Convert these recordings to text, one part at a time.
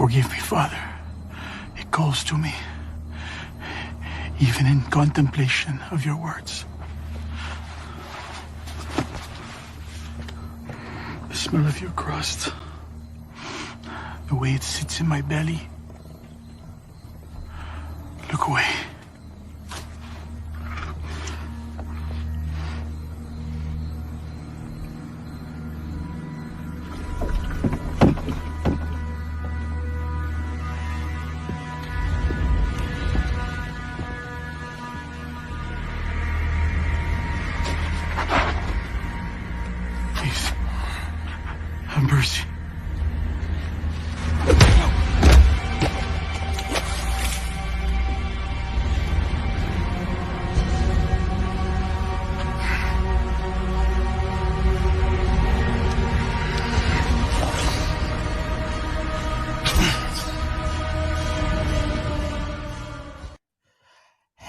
Forgive me, Father. It calls to me, even in contemplation of your words. The smell of your crust, the way it sits in my belly. Look away. Please, have mercy.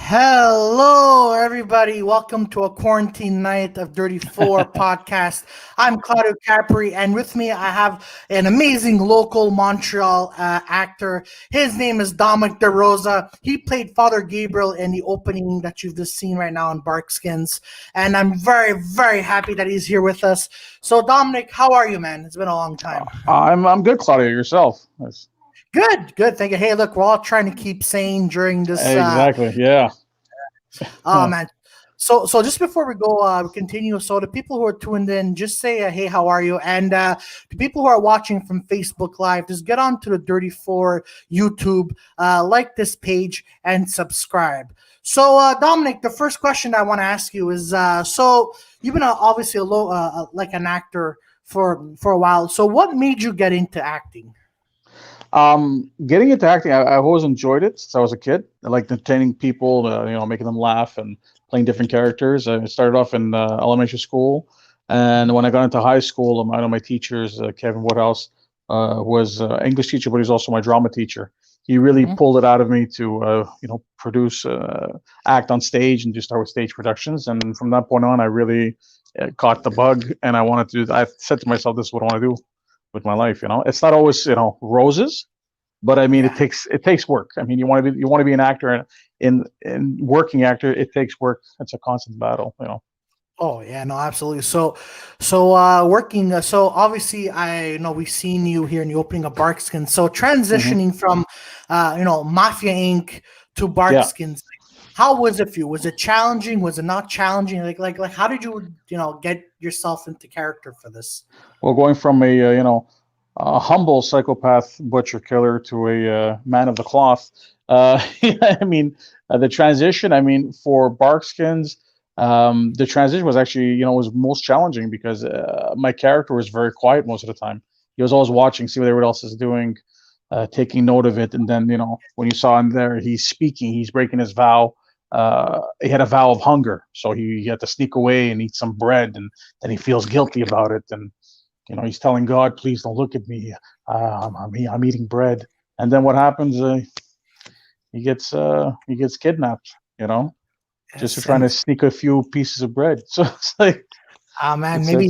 Hello, everybody. Welcome to a quarantine night of Dirty Four podcast. I'm Claudio Capri, and with me I have an amazing local Montreal actor. His name is Domenic Di Rosa. He played Father Gabriel in the opening that you've just seen right now in Barkskins, and I'm very, very happy that he's here with us. So, Domenic, how are you, man? It's been a long time. I'm good, Claudio. Yourself? Good. Thank you. Hey, look, we're all trying to keep sane during this. Exactly. Yeah. Oh man. So just before we go, we continue. So the people who are tuned in, just say, hey, how are you? And the people who are watching from Facebook Live, just get on to the Dirty Four YouTube, like this page, and subscribe. So Domenic, the first question I want to ask you is, so you've been obviously like an actor for a while. So what made you get into acting? Getting into acting, I've always enjoyed it since I was a kid. I liked entertaining people, making them laugh and playing different characters. I started off in elementary school, and when I got into high school, one of my teachers, Kevin Woodhouse, was English teacher, but he's also my drama teacher. He really pulled it out of me to, produce, act on stage, and just start with stage productions. And from that point on, I really caught the bug, and I wanted to. I said to myself, "This is what I want to do with my life." It's not always roses, but I mean it takes work. I mean, you want to be an actor, and in working actor, it takes work. It's a constant battle. Oh yeah, no, absolutely. So working. So obviously, I know we've seen you here in the opening of Barkskins. So transitioning from, Mafia Inc. to Barkskins, how was it for you? Was it challenging? Was it not challenging? Like how did you get yourself into character for this? Well, going from a humble psychopath butcher killer to a man of the cloth. I mean, the transition. I mean, for Barkskins, the transition was actually was most challenging because my character was very quiet most of the time. He was always watching, see what everyone else is doing, taking note of it, and then when you saw him there, he's speaking, he's breaking his vow. He had a vow of hunger, so he had to sneak away and eat some bread, and then he feels guilty about it, and he's telling God, "Please don't look at me. I'm eating bread." And then what happens? He gets kidnapped. Just for trying to sneak a few pieces of bread. So it's like, man, maybe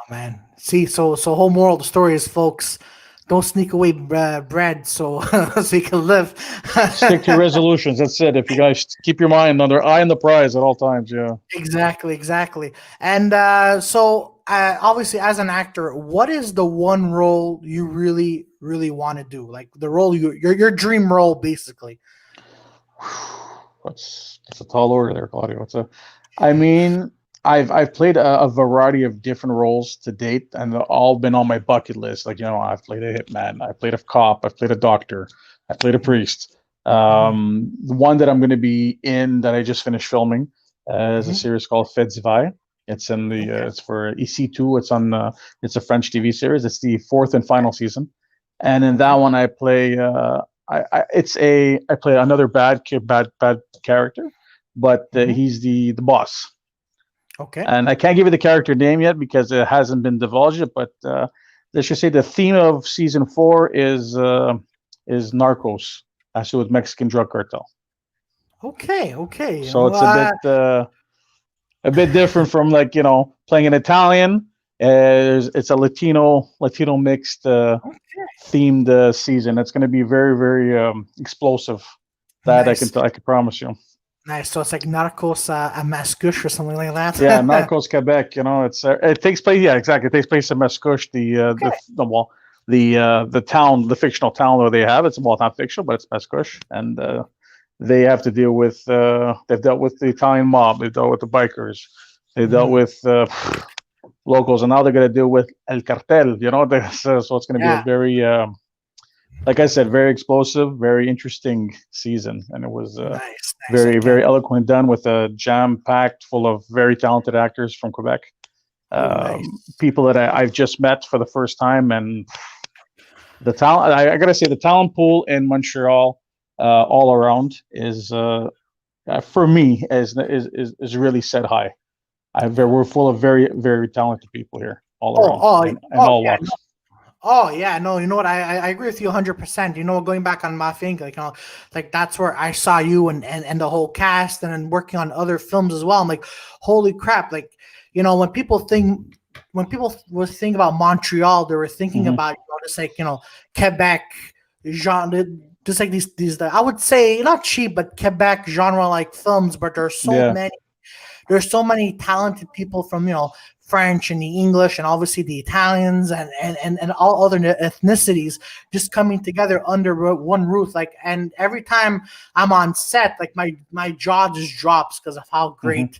man. See, so whole moral of the story is, folks, don't sneak away bread so you can live. Stick to resolutions. That's it. If you guys keep your mind on eye on the prize at all times, yeah. Exactly. And obviously, as an actor, what is the one role you really, really want to do? Like the role your dream role, basically. That's a tall order there, Claudio. I mean, I've played a variety of different roles to date, and they've all been on my bucket list. Like, I've played a hitman, I played a cop, I've played a doctor, I played a priest. The one that I'm going to be in that I just finished filming is a series called Faits Divers. It's in the it's for EC2. It's on it's a French TV series. It's the 4th and final season, and in that one I play I play another bad character, but he's the boss. Okay. And I can't give you the character name yet because it hasn't been divulged yet, but let's just say the theme of season 4 is Narcos, has to do with Mexican drug cartel. Okay. So it's a bit different from playing an Italian. It's a Latino mixed themed season. It's going to be very, very explosive. That Nice. I can promise you. Nice. So it's like Narcos a Mascouche or something like that. Yeah, Narcos Quebec. You know, it takes place. Yeah, exactly. It takes place in Mascouche, the town, the fictional town where they have. It's well, not fictional, but it's Mascouche, and they have to deal with. They've dealt with the Italian mob. They've dealt with the bikers. They dealt with locals, and now they're going to deal with El Cartel. You know, so it's going to be a very, like I said, very explosive, very interesting season, and it was nice. very, very eloquent done with a jam packed full of very talented actors from Quebec. People that I've just met for the first time, and the talent. I gotta say, the talent pool in Montreal, all around, is for me is really set high. We're full of very, very talented people here all around, and all walks. Oh yeah, no, you know what? I agree with you 100%. You know, going back on Mafia Inc, like, you know, like that's where I saw you and the whole cast, and then working on other films as well. I'm like, holy crap! Like, you know, when people were thinking about Montreal, they were thinking about, you know, just like, you know, Quebec genre, just like these I would say not cheap, but Quebec genre like films. But there's so many talented people from, you know, French and the English and obviously the Italians and all other ethnicities just coming together under one roof. Like, and every time I'm on set, like my jaw just drops because of how great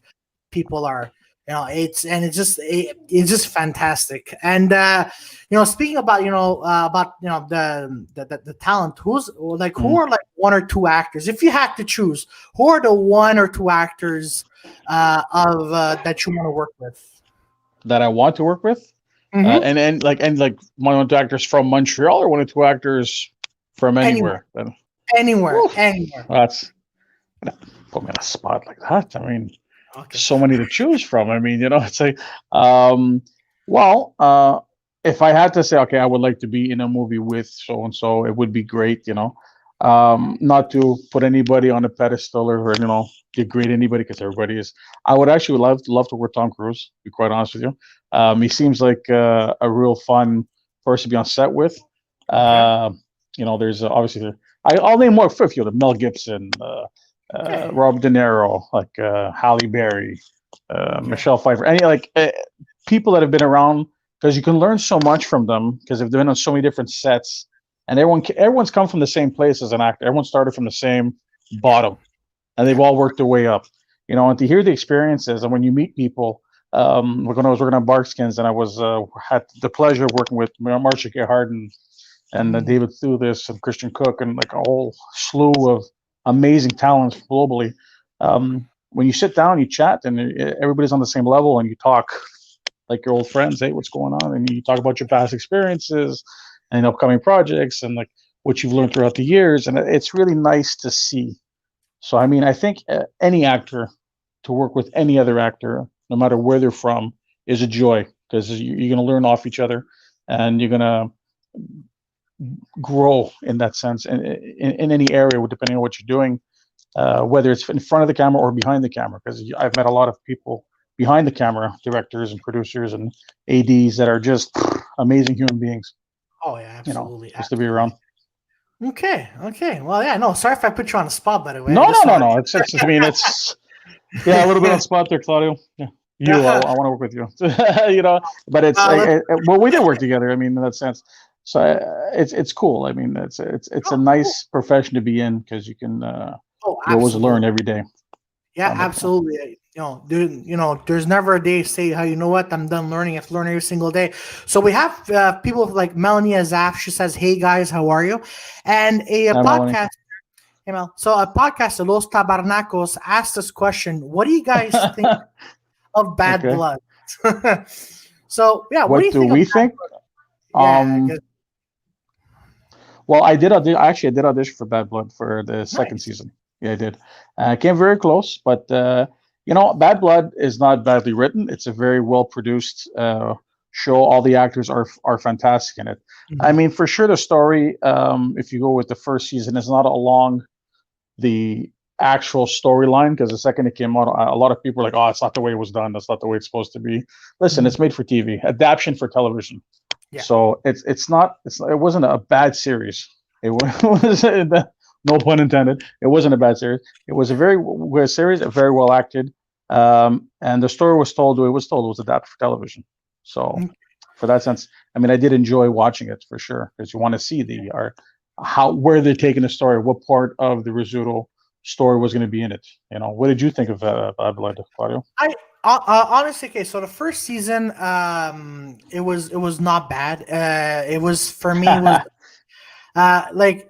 people are. You know, it's just fantastic. And you know, speaking about, you know, the talent, who are like one or two actors, if you had to choose, who are the one or two actors of that you want to work with? That I want to work with, and like one or two actors from Montreal, or one or two actors from anywhere. Anywhere. That's put me on a spot like that. I mean, so many to choose from. I mean, you know, it's like, if I had to say, okay, I would like to be in a movie with so and so, it would be great. You know, not to put anybody on a pedestal or you know, degrade anybody, because everybody is. I would actually love to work with Tom Cruise, to be quite honest with you. He seems like a real fun person to be on set with. You know, there's obviously I'll name more a few of them: Mel Gibson, Rob De Niro, like Halle Berry, Michelle Pfeiffer, any people that have been around, because you can learn so much from them because they've been on so many different sets, and everyone's come from the same place as an actor. Everyone started from the same bottom, and they've all worked their way up. You know, and to hear the experiences, and when you meet people, when I was working on Barkskins, and I was had the pleasure of working with Marcia Gay Harden and David Thewlis and Christian Cook, and like a whole slew of amazing talents globally. When you sit down, you chat, and everybody's on the same level, and you talk like your old friends. Hey, what's going on? And you talk about your past experiences and upcoming projects, and like what you've learned throughout the years, and it's really nice to see. So, I mean, I think any actor, to work with any other actor, no matter where they're from, is a joy, because you're going to learn off each other, and you're going to grow in that sense in any area, depending on what you're doing, whether it's in front of the camera or behind the camera. Because I've met a lot of people behind the camera, directors and producers and ADs, that are just amazing human beings. Oh yeah, absolutely. You know, just to be around. Okay. Well, yeah, no, sorry if I put you on the spot, by the way. No. It's I mean, it's a little bit on the spot there, Claudio. Yeah. I want to work with you. You know, but it's well, we did work together. I mean, in that sense. So it's cool. I mean, it's a nice profession to be in, because you can you always learn every day. Yeah, absolutely. There's never a day say, "How, you know what? I'm done learning. I have to learn every single day." So we have people like Melanie Azaf. She says, "Hey guys, how are you?" And a podcast. So a podcast, Los Tabernacos, asked this question: what do you guys think of Bad Blood? So yeah, what do you think? Yeah, well, I actually did audition for Bad Blood for the second season. Yeah, I did. Came very close, but you know, Bad Blood is not badly written. It's a very well produced show. All the actors are fantastic in it. I mean, for sure, the story, if you go with the first season, is not along the actual storyline, because the second it came out, a lot of people were like, "Oh, it's not the way it was done. That's not the way it's supposed to be." Listen, it's made for TV, adaptation for television. Yeah. So it wasn't a bad series. It was no pun intended. It wasn't a bad series. It was a very good series, very well acted, and the story was told. It was told it was adapted for television. So, Mm. for that sense, I mean, I did enjoy watching it for sure because you want to see where they're taking the story, what part of the Rizzuto story was going to be in it. What did you think of Bad Blood, Claudio? Honestly, okay. So the first season, it was not bad. It was for me. It was like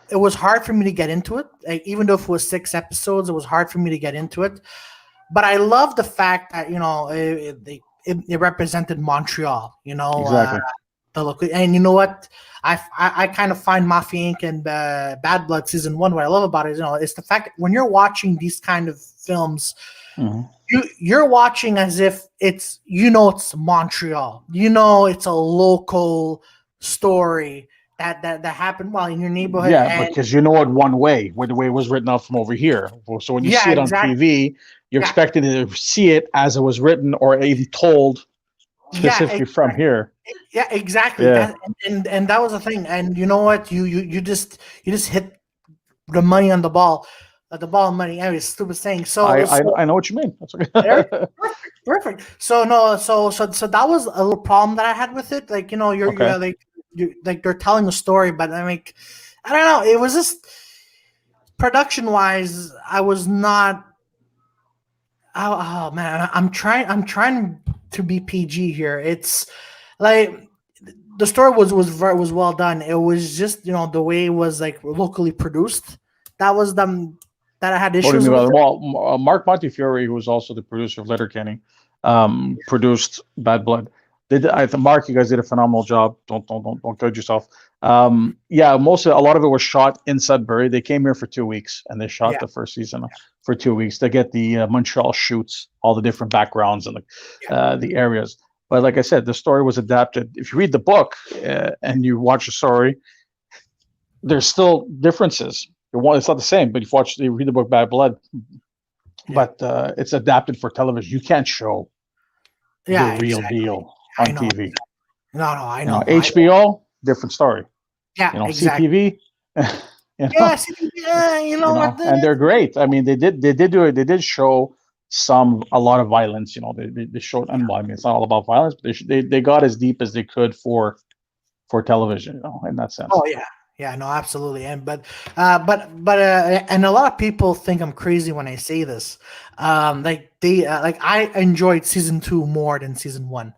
it was hard for me to get into it. Like, even though it was 6 episodes, it was hard for me to get into it. But I love the fact that it represented Montreal. Exactly. The local, and you know what? I kind of find Mafia Inc. and Bad Blood season 1. What I love about it is it's the fact that when you're watching these kind of films, you're watching as if it's Montreal. It's a local story that happened while in your neighborhood. Yeah, And because you know it one way, where the way it was written out from over here. So when you see it on exactly. TV, you're expecting to see it as it was written or even told specifically from here. Yeah, exactly. Yeah. And that was the thing. And you know what? You just hit the money on the ball. The ball money. Anyway, stupid saying. I know what you mean. That's okay. Perfect. So no, so that was a little problem that I had with it. Like they're telling a story, but I don't know. It was just production wise, I was not. Oh man, I'm trying to be PG here. It's like the story was well done. It was just the way it was like locally produced. That was that I had What do you issues mean by with that? it. Well, Mark Montefiore, who was also the producer of Letterkenny, produced Bad Blood. I think Mark, you guys did a phenomenal job. Don't judge yourself. Yeah, a lot of it was shot in Sudbury. They came here for 2 weeks and they shot Yeah, the first season for 2 weeks to get the Montreal shoots, all the different backgrounds and the areas. But like I said, the story was adapted. If you read the book and you watch the story, there's still differences. It's not the same, but if you read the book Bad Blood, yeah, but it's adapted for television. You can't show the yeah. real Exactly. deal I on know. TV. No, I know. HBO, different story. Yeah, exactly. CTV, Yeah, you know what? and they're great. I mean, they did do it. They did show a lot of violence. They showed, and well, I mean, it's not all about violence, but they got as deep as they could for television. In that sense. Oh yeah, no, absolutely. And and a lot of people think I'm crazy when I say this. Like I enjoyed season 2 more than season 1.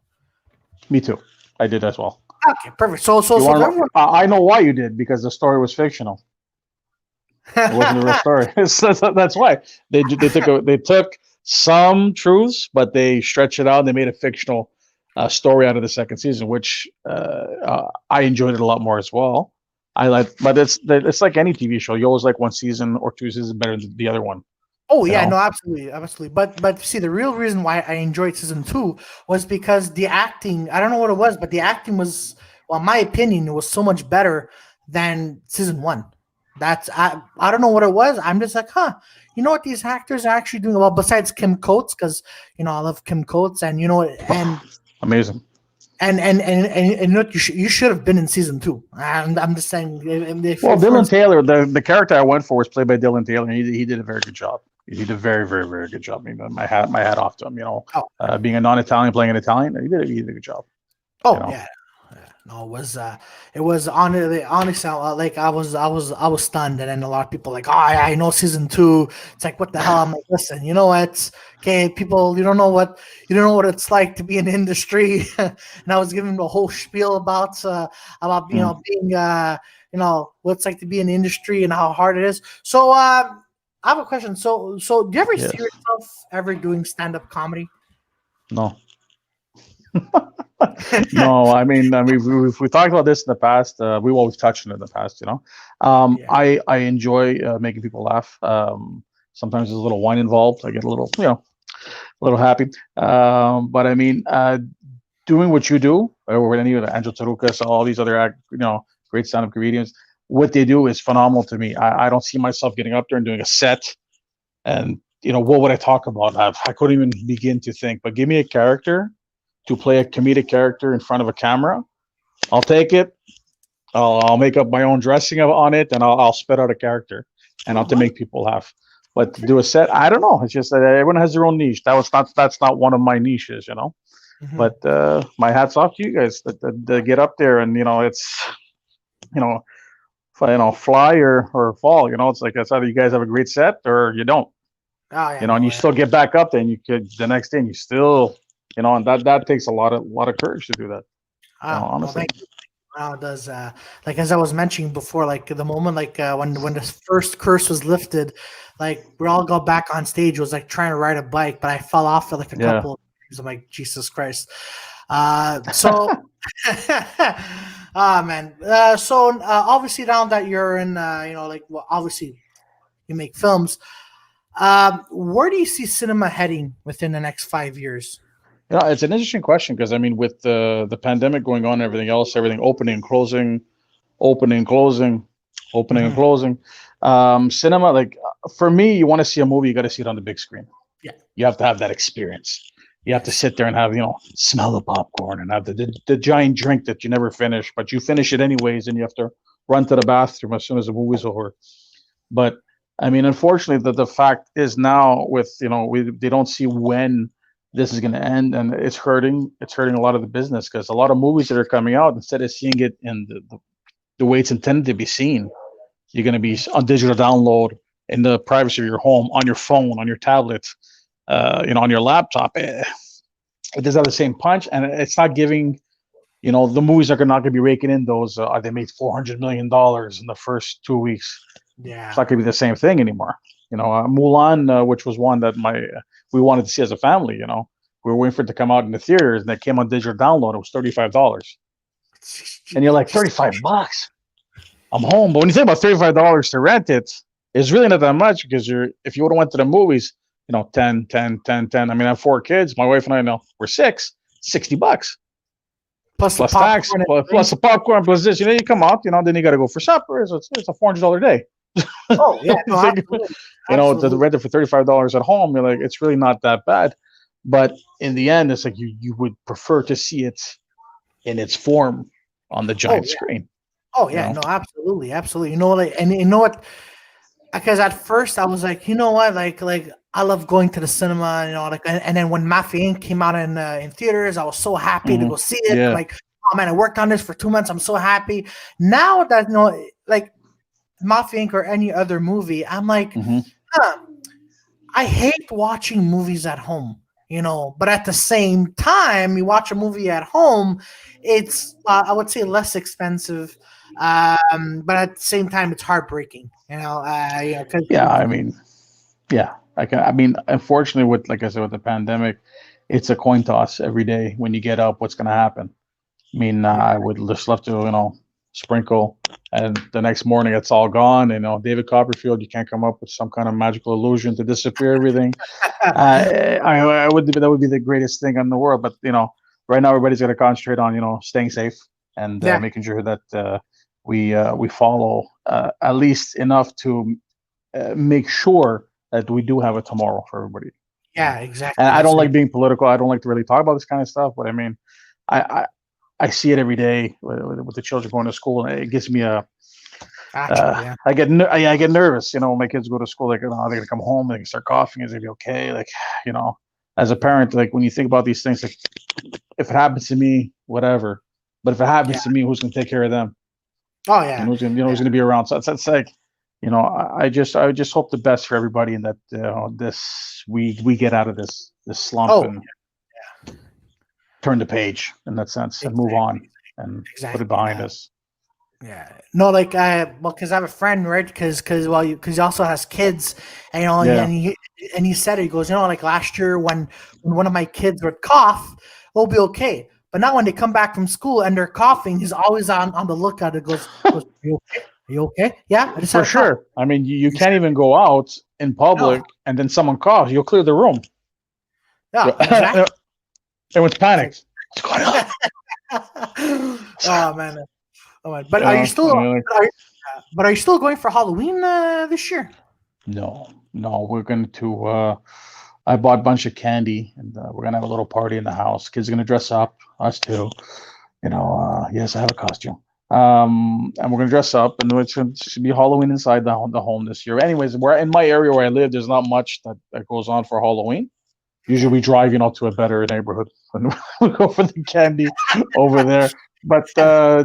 Me too. I did as well. Okay, perfect. So everyone. I know why you did, because the story was fictional. It wasn't a real story. That's why they took some truths, but they stretched it out and they made a fictional story out of the second season, which I enjoyed it a lot more as well. But it's like any TV show. You always like one season or two seasons better than the other one. Oh yeah, no, absolutely. But see, the real reason why I enjoyed season 2 was because the acting. I don't know what it was, but the acting was, well, in my opinion, it was so much better than season 1. I don't know what it was. I'm just like, you know what, these actors are actually doing well. Besides Kim Coates, because I love Kim Coates, and and amazing. And you know what, you should have been in season 2. And I'm just saying. Dylan Taylor, the character I went for was played by Dylan Taylor, and he did a very good job. He did a very, very, very good job. I mean, my hat off to him. Being a non-Italian playing an Italian, he did a good job. Yeah. No, it was honestly like I was stunned, and then a lot of people like, I know season 2. It's like, what the hell? I'm like, listen, you know what? Okay, people, you don't know what it's like to be in the industry. And I was giving the whole spiel about being what it's like to be in the industry and how hard it is. So I have a question. So do you ever see yourself ever doing stand-up comedy? No. No, I mean, we talked about this in the past. We've always touched on it in the past, I enjoy making people laugh. Sometimes there's a little wine involved. I get a little, a little happy. But I mean, doing what you do, or any of the Angel Tarucas, all these other, great stand-up comedians, what they do is phenomenal to me. I don't see myself getting up there and doing a set, and what would I talk about? I couldn't even begin to think. But give me a character to play a comedic character in front of a camera, I'll take it. I'll make up my own dressing on it, and I'll spit out a character, and I'll to make people laugh. But to do a set, I don't know. It's just that everyone has their own niche. That's not one of my niches, you know. Mhm. But my hats off to you guys that get up there, and it's you know fly or fall. It's like that's either you guys have a great set or you don't. Oh yeah, And no, you still get back up there, and you could the next day, and you still and that takes a lot of courage to do that. no, Honestly. thank you. Wow, it does. Like as I was mentioning before, like the moment, like when the first curse was lifted, like we all got back on stage. It was like trying to ride a bike, but I fell off for like a Yeah. couple of times. I'm like, Jesus Christ. So, ah man. So obviously now that you're in, like well, obviously you make films. Where do you see cinema heading within the next 5 years? Yeah, it's an interesting question because I mean, with the pandemic going on, and everything else, everything opening and closing, opening and closing, opening and Mhm. closing. Cinema, like for me, you want to see a movie, you got to see it on the big screen. Yeah. You have to have that experience. You have to sit there and have smell the popcorn and have the giant drink that you never finish, but you finish it anyways, and you have to run to the bathroom as soon as the movie's over. But I mean, unfortunately, the fact is now with they don't see when this is going to end, and it's hurting. It's hurting a lot of the business because a lot of movies that are coming out, instead of seeing it in the way it's intended to be seen, you're going to be on digital download in the privacy of your home, on your phone, on your tablet, on your laptop. It doesn't have the same punch, and it's not giving. The movies are not going to be raking in those. They made $400 million in the first 2 weeks. Yeah. It's not going to be the same thing anymore. Mulan, which was one that we wanted to see as a family. We were waiting for it to come out in the theaters, and it came on digital download. It was $35, and you're like, $35. I'm home, but when you think about $35 to rent it, it's really not that much because if you would have went to the movies, 10, 10, 10, 10. I mean, I have 4 kids. My wife and I we're $60. Plus Tax, plus the popcorn, plus this. You come out, then you got to go for supper. So it's a $400 day. Oh yeah, no, absolutely. To rent it for $35 at home, you're like, it's really not that bad. But in the end, it's like you would prefer to see it in its form on the giant screen. Oh yeah, no, absolutely, absolutely. And you know what? Because at first I was like, you know what, like I love going to the cinema, and then when Mafia Inc. came out in theaters, I was so happy to go see it. Yeah. I'm like, oh man, I worked on this for 2 months. I'm so happy. Now that like Mafia Inc. or any other movie, I'm like, I hate watching movies at home. But at the same time, you watch a movie at home, it's I would say less expensive, but at the same time, it's heartbreaking. I mean, unfortunately, like I said, with the pandemic, it's a coin toss every day. When you get up, what's going to happen? I mean, I would just love to, sprinkle, and the next morning it's all gone. David Copperfield, you can't come up with some kind of magical illusion to disappear everything. I would that would be the greatest thing in the world. But right now everybody's got to concentrate on staying safe and making sure that we follow at least enough to make sure that we do have a tomorrow for everybody. Yeah, exactly. And I don't like being political. I don't like to really talk about this kind of stuff. But I mean, I see it every day with the children going to school, and it gives me I get nervous. When my kids go to school, like, they're gonna come home, they can start coughing. Is it be okay? Like, as a parent, like when you think about these things, like if it happens to me, whatever. But if it happens to me, who's gonna take care of them? Oh yeah. And who's gonna be around? So it's like, I just hope the best for everybody, and that we get out of this slump and turn the page in that sense and move on and put it behind us. Yeah. No, like because I have a friend, right? Because he also has kids, and and he said it. He goes, like last year when one of my kids would cough, it'll be okay. But now when they come back from school and they're coughing, he's always on the lookout. It goes, "Are you okay? Are you okay? Yeah, I just for sure. I mean, you can't even go out in public and then someone coughs. You'll clear the room. Yeah, exactly. Everyone's panicked. What's going on? Oh man. But are you still? Are you still going for Halloween this year? No. We're going to. I bought a bunch of candy, and we're gonna have a little party in the house. Kids are gonna dress up. Us too. Yes, I have a costume. And we're gonna dress up, and it should be Halloween inside the home this year. Anyways, we're in my area where I live. There's not much that goes on for Halloween. Usually, we drive, to a better neighborhood and we go for the candy over there. But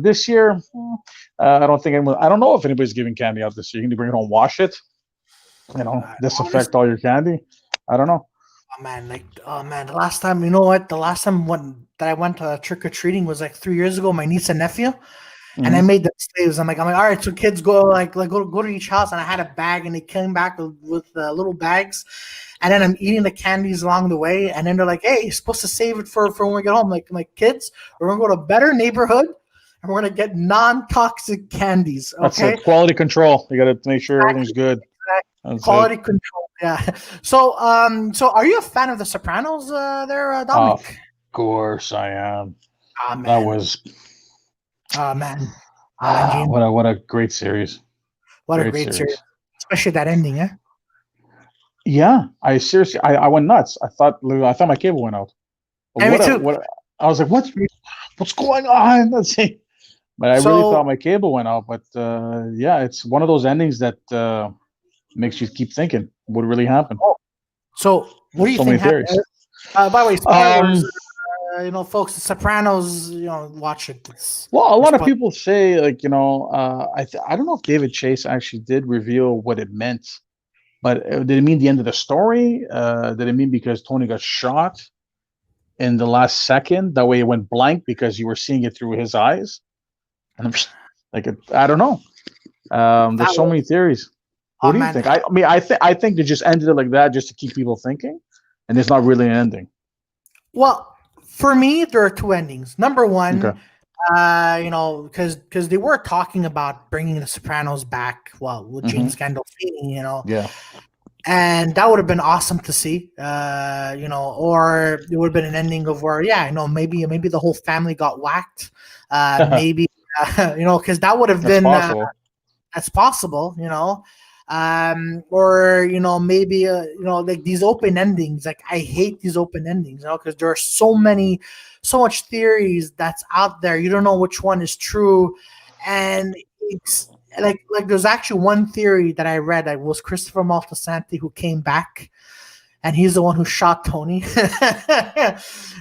this year, I don't think anyone. I don't know if anybody's giving candy out this year. You need to bring it home, wash it, disinfect all your candy. I don't know. Oh man, the last time, you know what? The last time that I went trick or treating was like 3 years ago. My niece and nephew, and I made them slaves. I'm like, all right, so kids go go to each house, and I had a bag, and they came back with little bags, and then I'm eating the candies along the way, and then they're like, hey, you're supposed to save it for when we get home. Like, my kids, we're gonna go to a better neighborhood, and we're gonna get non-toxic candies. Okay, that's it. Quality control. You got to make sure everything's good. Quality control, yeah. So are you a fan of The Sopranos, there, Dominic? Of course I am. Oh, man. That was. Oh man. What a great series. What a great series, especially that ending, eh? Yeah, I seriously, I went nuts. I thought my cable went out. Me too. I was like, what's going on? Let's see. But I really thought my cable went out. But yeah, it's one of those endings that makes you keep thinking what really happened. Oh. So what do you think happened? By the way, spoilers, folks, The Sopranos, watch it. A lot of people say, I don't know if David Chase actually did reveal what it meant, but did it mean the end of the story? Did it mean because Tony got shot in the last second? That way it went blank because you were seeing it through his eyes? And I'm just like, I don't know. There's so many theories. What do you think? I think they just ended it like that just to keep people thinking, and it's not really an ending. Well, for me, there are two endings. Number one, because they were talking about bringing The Sopranos back, with Gene Gandolfini, Yeah. And that would have been awesome to see, or it would have been an ending of where, maybe the whole family got whacked, maybe, because that would have been possible. That's possible, or maybe like these open endings. Like, I hate these open endings, because there are so much theories that's out there. You don't know which one is true, and it's like there's actually one theory that I read that was Christopher Moltisanti who came back, and he's the one who shot Tony.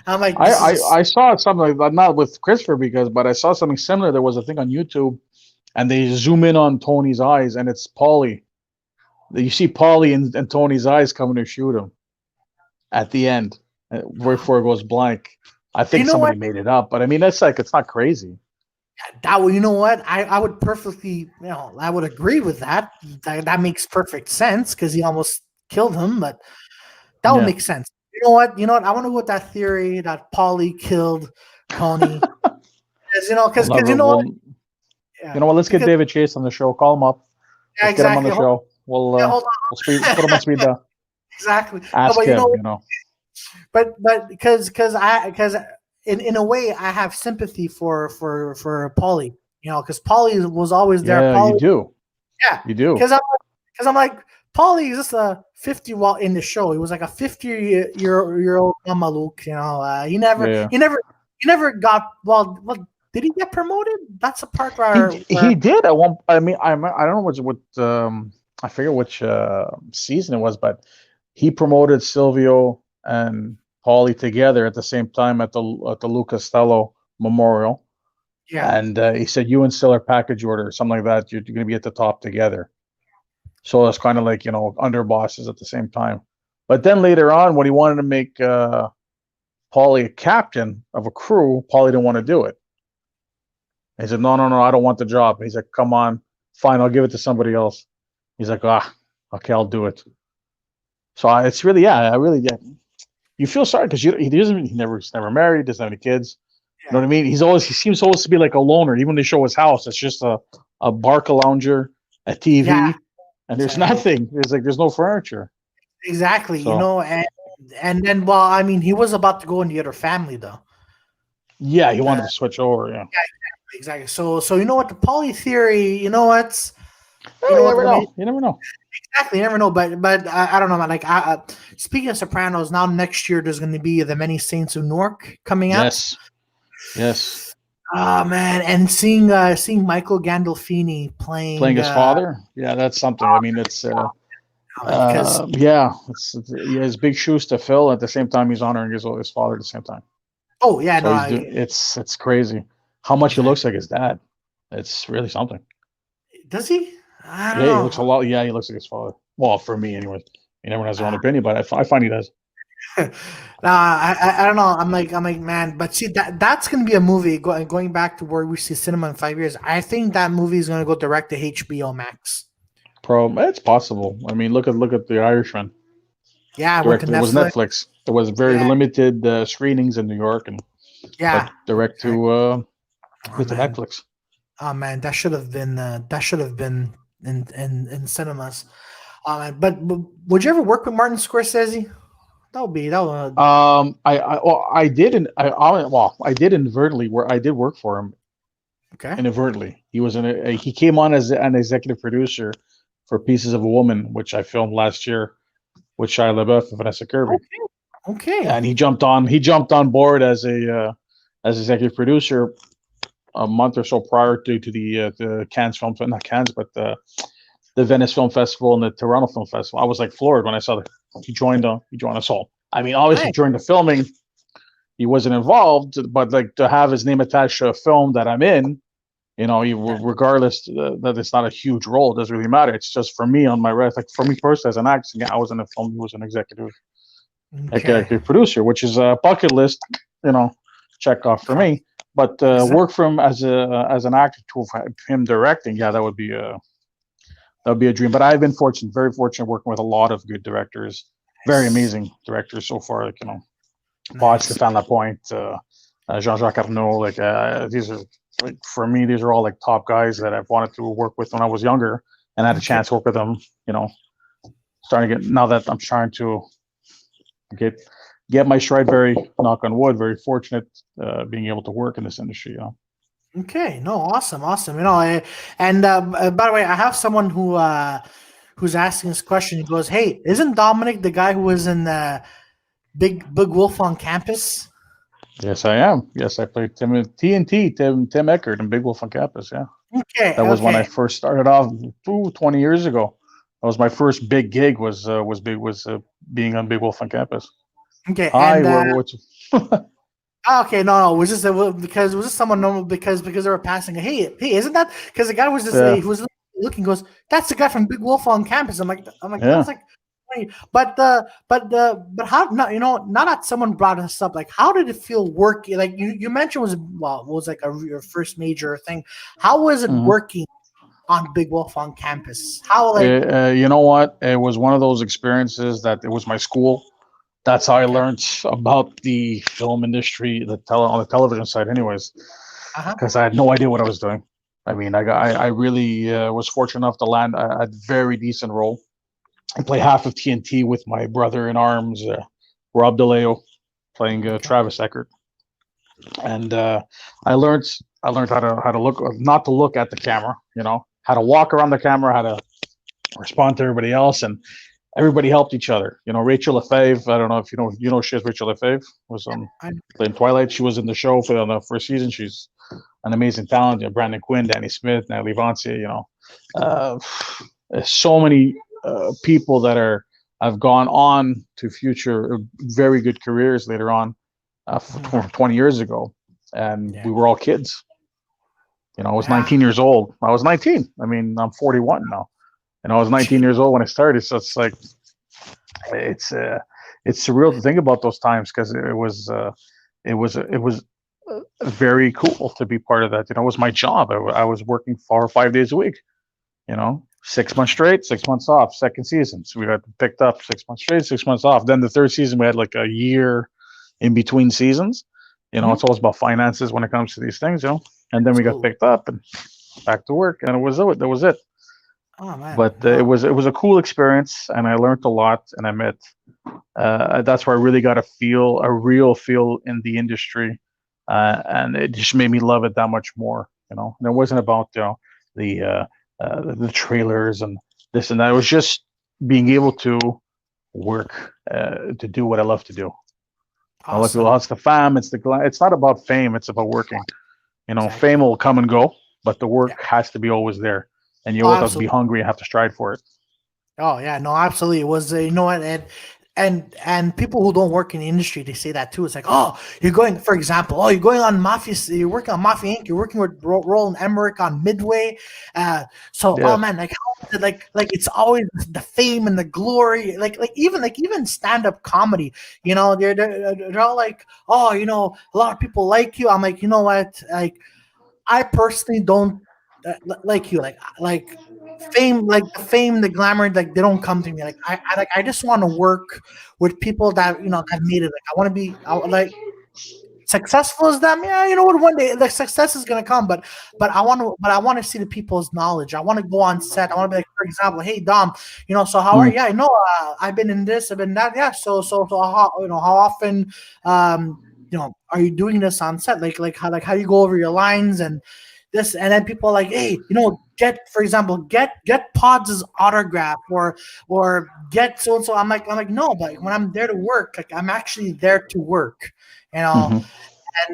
I'm like, I saw something like, not with Christopher but I saw something similar. There was a thing on YouTube, and they zoom in on Tony's eyes, and it's Paulie. You see Paulie and Tony's eyes coming to shoot him at the end, before it goes blank. I think somebody made it up, but I mean, it's not crazy. You know what? I would perfectly, I would agree with that. That makes perfect sense because he almost killed him, but that would make sense. You know what? I want to go with that theory that Paulie killed Tony. Because let's get David Chase on the show. Call him up. Let's get him on the show. We'll put him on speed dial. Exactly. Ask him. But because in a way I have sympathy for Paulie, because Paulie was always there. Yeah, Paulie, you do. Yeah, you do. Because I'm like, Paulie is just a 50 in the show. He was like a 50-year-old Mamaluk. He never got well. Did he get promoted? That's the part where he did at one. I mean, I don't know what I forget which season it was, but he promoted Silvio and Paulie together at the same time at the Lou Costello Memorial. Yeah, and he said, "You and Stiller package order or something like that. You're going to be at the top together." So it's kind of like under bosses at the same time. But then later on, when he wanted to make Paulie a captain of a crew, Paulie didn't want to do it. He said, no, I don't want the job. He's like, come on, fine, I'll give it to somebody else. He's like, okay, I'll do it. So it's really, you feel sorry because he's never married, doesn't have any kids. Yeah. You know what I mean? He seems always to be like a loner. Even when they show his house, it's just a bar lounger, a TV, and there's nothing. There's no furniture. Exactly, so. And then he was about to go in the other family though. Yeah, he wanted to switch over. Yeah. Exactly. So the Paulie theory, you never know. Exactly, you never know. But I don't know, man. Like, speaking of Sopranos, now next year there's going to be The Many Saints of Newark coming out. Yes. Oh man, and seeing Michael Gandolfini Playing playing his father. Yeah, that's something. I mean, it's because yeah, he has big shoes to fill. At the same time, he's honoring his father at the same time. oh yeah, So no, he's doing. It's crazy how much he looks exactly. like his dad. It's really something. Does he? I don't Yeah, he looks a know. lot. Yeah, he looks like his father. Well, for me, anyways. Everyone has their own opinion, but I find he does. I don't know. I'm like man, but see that's gonna be a movie going back to where we see cinema in 5 years. I think that movie is gonna go direct to HBO Max. It's possible. I mean, look at the Irishman. Yeah, I went to Directed. It was Netflix. Netflix. There was very Yeah, limited screenings in New York, but yeah. direct Exactly. Oh to man, Netflix. that should have been in cinemas. But would you ever work with Martin Scorsese? That would I didn't. Well, I did inadvertently work. I did work for him okay. inadvertently. He came on as an executive producer for Pieces of a Woman, which I filmed last year with Shia LaBeouf and Vanessa Kirby, Okay. Okay. and he jumped on board as executive producer a month or so prior to the Cannes Film, not Cannes, but the Venice Film Festival and the Toronto Film Festival. I was like floored when I saw that he joined us all. I mean, obviously Nice. during the filming he wasn't involved, but like to have his name attached to a film that I'm in, regardless that it's not a huge role, it doesn't really matter. It's just for me on my rest, like for me personally as an actor, yeah, I was in a film. He was an Okay. executive producer, which is a bucket list, you know, check off for me. But Exactly. work for him as an actor to him directing, yeah, that would be a dream. But I've been fortunate, very fortunate, working with a lot of good directors, very Nice. amazing directors so far. Like Paul Nice. Stéphane Lapointe, Jean-Jacques Arnaud. Like these are like for me, these are all like top guys that I've wanted to work with when I was younger, and I had a Okay. chance to work with them. You know, starting to get now that I'm trying to get my stride. Very knock on wood. Very fortunate being able to work in this industry. Okay. No, awesome. Awesome. And by the way, I have someone who's asking this question. He goes, "Hey, isn't Dominic the guy who was in Big Wolf on Campus?" Yes, I am. Yes, I played TNT, Tim Eckert, and Big Wolf on Campus. Yeah, Okay. that was when I Okay. first started off. 20 years ago. That was my first big gig. Was being on Big Wolf on Campus. Okay. Hi, And what's okay, no, it was just because it was just someone normal because they were passing. Hey, isn't that because the guy was just yeah, he was looking goes that's the guy from Big Wolf on Campus. I'm like that was yeah. like, wait, but how not not that someone brought us up like how did it feel working like you mentioned was like your first major thing. How was it Hmm. working on Big Wolf on Campus? How like You know what? It was one of those experiences that it was my school. That's how I okay learned about the film industry, on the television side, anyways. uh-huh Because I had no idea what I was doing. I mean, I really was fortunate enough to land a very decent role and play half of TNT with my brother in arms, Rob DeLeo, playing okay Travis Eckert, and I learned how to look, not to look at the camera, how to walk around the camera, how to respond to everybody else, and everybody helped each other. Rachel Lefebvre. I don't know if she is Rachel Lefebvre was on I, playing Twilight. She was in the show for the first season. She's an amazing talent. Brandon Quinn, Danny Smith, Natalie Vancia. Uh, so many people that have gone on to future very good careers later on, mhm, 20 years ago, and yeah we were all kids. I was yeah 19 years old. I was 19. I mean, I'm 41 now, and I was 19 years old when I started. So it's like it's uh, it's surreal to think about those times because it was very cool to be part of that. It was my job. I was working 4 or 5 days a week. 6 months straight, 6 months off. Second season, so we got picked up 6 months straight, 6 months off. Then the third season, we had like a year in between seasons. It's mhm, always about finances when it comes to these things. And then we got absolutely picked up and back to work, and that was it. oh man But it no was it was a cool experience, and I learned a lot, and I met. That's where I really got a real feel in the industry, and it just made me love it that much more. And it wasn't about the the trailers and this and that. It was just being able to work to do what I love to do. I like awesome it's the fam. It's not about fame. It's about working. Exactly. fame will come and go, but the Yeah. work has to be always there, and you Oh, always have to be absolutely. hungry and have to strive for it. Oh yeah, no, absolutely. It was you know what, and people who don't work in the industry, they say that too. It's like, oh, you're going, for example, oh, you're going on Mafia, you're working on Mafia Inc. You're working with Roland Emmerich on Midway. So, oh Yes. man, like it's always the fame and the glory. Like even stand up comedy, they're all like, oh, a lot of people like you. I'm like, you know what, like I personally don't like you, like fame, like the fame, the glamour, like they don't come to me. Like I just want to work with people that have made it. Like I want to be like successful as them. Yeah, you know what? One day the success is gonna come, but I want to see the people's knowledge. I want to go on set. I want to be like, for example, hey Dom, so how are Mm. you? Yeah, I know. I've been in this. I've been that. Yeah. So how often are you doing this on set? Like how you go over your lines and this, and then people are like, hey, get, for example, get Pods' autograph or get so and so. I'm like, no, but when I'm there to work, like I'm actually there to work, you know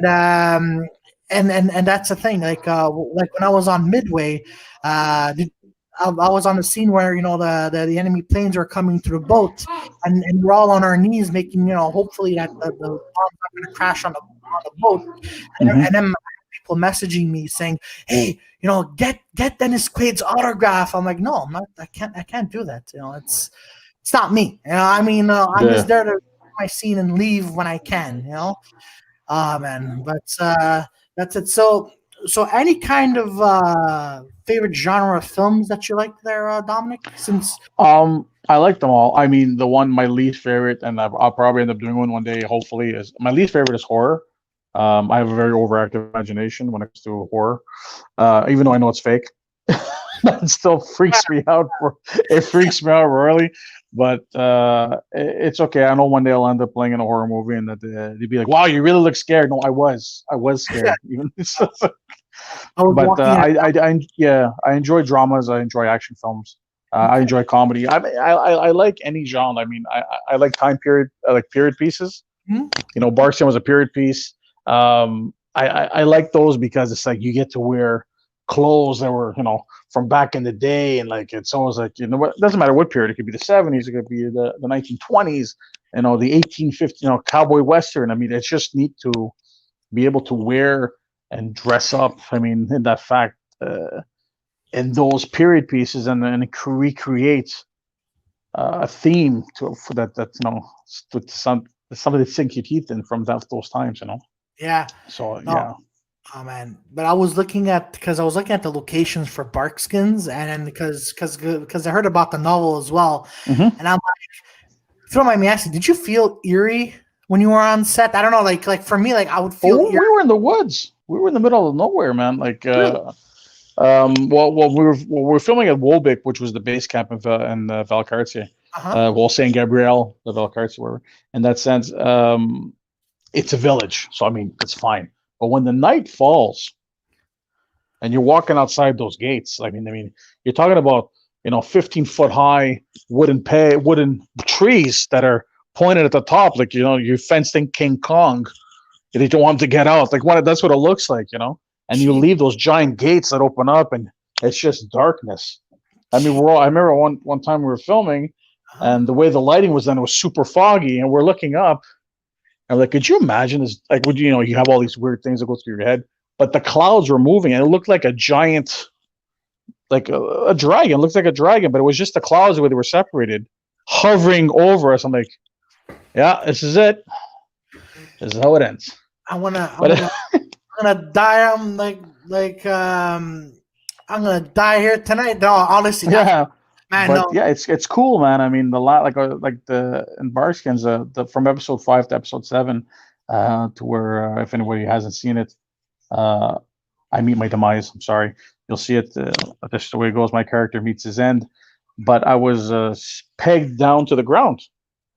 Hmm. and and that's the thing. Like when I was on Midway, I was on the scene where the enemy planes were coming to the boat, and we're all on our knees making hopefully that the bomb's not going to crash on the boat, and Hmm. then people messaging me saying, hey, get Dennis Quaid's autograph. I'm like, no, I'm not. I can't do that. It's not me. I mean, I'm just Yeah. there to do my scene and leave when I can. Ah, man, but that's it. So any kind of favorite genre of films that you like there, Dominic? Since I like them all. I mean, the one my least favorite, and I'll probably end up doing one day. Hopefully, is my least favorite is horror. I have a very overactive imagination when it comes to horror, even though I know it's fake. That still freaks me out. It freaks me out royally, but it's okay. I know one day I'll end up playing in a horror movie, and that they'd be like, "Wow, you really look scared." No, I was yeah, scared. Even I was but walking at yeah, I enjoy dramas. I enjoy action films. I okay. enjoy comedy. I like any genre. I mean, I like time period. I like period pieces. Hmm? Barkskin was a period piece. I like those because it's like you get to wear clothes that were from back in the day, and like it's almost like what, it doesn't matter what period. It could be the 70s. It could be the 1920s. The 1850s. Cowboy western. I mean, it's just neat to be able to wear and dress up. I mean, in that fact, in those period pieces, and it recreates a theme for that something that sink your teeth in from those times. Yeah, So no, yeah. oh man. But I was looking at because I was looking at the locations for Barkskins, and then because I heard about the novel as well, Hmm. and I'm if you don't mind me asking, did you feel eerie when you were on set? I don't know, like for me, like I would feel Well, eerie. we were in the woods. We were in the middle of nowhere, man. Like, Really? we were filming at Wolbeck, which was the base camp in Valcartier. Uh huh. Well, Saint Gabriel, the Valcartier, wherever. In that sense, it's a village, so I mean, it's fine. But when the night falls and you're walking outside those gates, I mean, you're talking about 15-foot high wooden trees that are pointed at the top, like you're fenced in King Kong. They don't want them to get out. Like that's what it looks like. And you Gee, leave those giant gates that open up, and it's just darkness. I mean, gee. I remember one time we were filming, Uh-huh. and the way the lighting was done, it was super foggy, and we're looking up, and like, could you imagine this? Like, would you have all these weird things that go through your head, but the clouds were moving, and it looked like a giant, like a dragon. It looked like a dragon, but it was just the clouds the way they were separated, hovering over us. I'm like, yeah, this is it. This is how it ends. I wanna, I But wanna, I'm gonna die. I'm gonna die here tonight. No, honestly, that yeah, man, but no. yeah, it's cool, man. I mean, the lot like the in Barskins, the from episode 5 to episode 7, to where if anybody hasn't seen it, uh, I meet my demise. I'm sorry, you'll see it. That's the way it goes. My character meets his end, but I was pegged down to the ground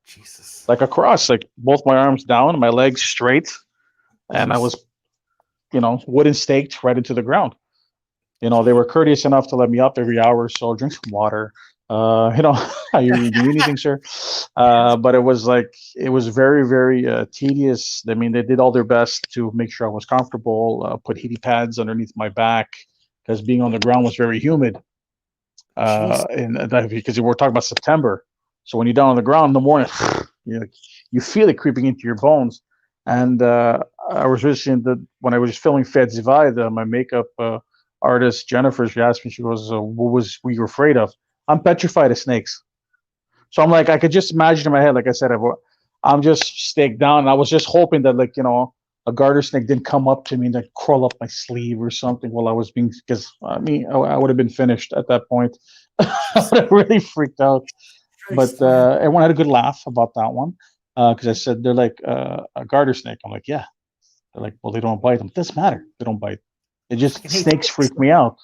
Jesus. like a cross, like both my arms down, my legs straight, and I Jeez. was wooden staked right into the ground. They were courteous enough to let me up every hour or so, drink some water, You know, are you doing anything, sir? But it was very, very tedious. I mean, they did all their best to make sure I was comfortable, put heaty pads underneath my back because being on the ground was very humid. Jeez. Because we're talking about September. So when you're down on the ground in the morning, you feel it creeping into your bones. And I was wishing that when I was filming Fed Divide, my makeup artist Jennifer, she asked me, she goes, were you afraid of? I'm petrified of snakes. So I'm like, I could just imagine in my head, like I said, I'm just staked down. And I was just hoping that, like, a garter snake didn't come up to me and like crawl up my sleeve or something while I was because I mean, I would have been finished at that point. I would have really freaked out. But everyone had a good laugh about that one because I said they're like a garter snake. I'm like, yeah. They're like, well, they don't bite them. It doesn't matter. They don't bite. It just snakes freak me out.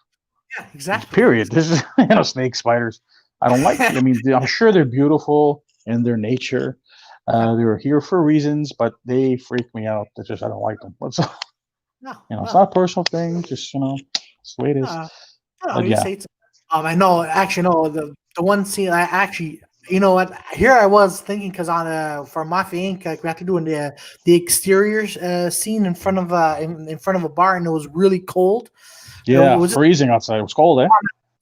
Yeah, exactly. Period. This is snake spiders. I don't like. I mean, I'm sure they're beautiful in their nature. They're here for reasons, but they freak me out. It's just I don't like them. It's it's not a personal thing. Just it's the way it is. But yeah. I know. Actually, no. The one scene I actually, you know what? Here I was thinking because for Mafia Inc, like we had to do the exterior scene in front of in front of a bar, and it was really cold. Yeah, it was freezing outside. It was cold, eh?